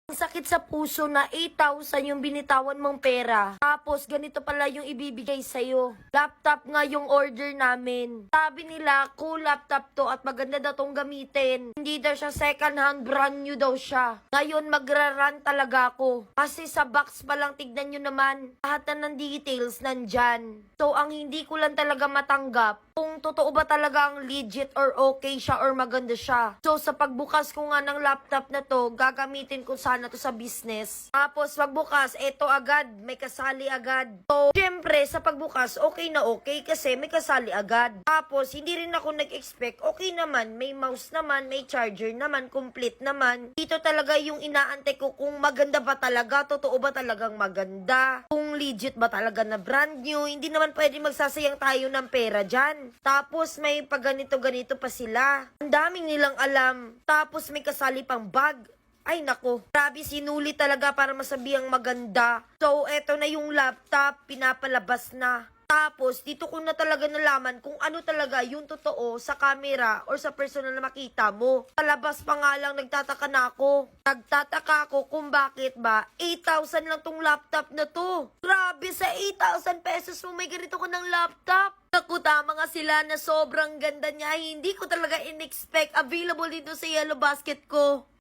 Ang sakit sa puso na 8,000 yung binitawan mong pera. Tapos ganito pala yung ibibigay sa'yo. Laptop nga yung order namin. Sabi nila, cool laptop to at maganda daw tong gamitin. Hindi daw siya second hand, brand new daw siya. Ngayon magra-run talaga ako. Kasi sa box pa lang tignan nyo naman, lahat na ng details nandyan. So ang hindi ko lang talaga matanggap, kung totoo ba talaga ang legit or okay siya or maganda siya. So sa pagbukas ko nga ng laptop na to, gagamitin ko sana to sa business. Tapos pagbukas, eto agad, may kasali agad. So syempre sa pagbukas, okay na okay kasi may kasali agad. Tapos hindi rin ako nag-expect, okay naman, may mouse naman, may charger naman, complete naman. Dito talaga yung inaantay ko kung maganda ba talaga, totoo ba talagang maganda, kung legit ba talaga na brand new. Hindi naman pwede magsasayang tayo ng pera dyan. Tapos may paganito-ganito pa sila. Ang daming nilang alam. Tapos may kasali pang bag. Ay nako, grabe sinuli talaga para masabihang maganda. So eto na yung laptop, pinapalabas na. Tapos dito ko na talaga nalaman kung ano talaga yung totoo sa camera or sa personal na makita mo. Palabas pa nga lang nagtataka na ako. Nagtataka ako kung bakit ba 8,000 lang tong laptop na to. Grabe, sa 8,000 pesos mo may ganito ko ng laptop. Naku, tama nga sila na sobrang ganda niya. Hindi ko talaga in-expect available dito sa Yellow Basket ko.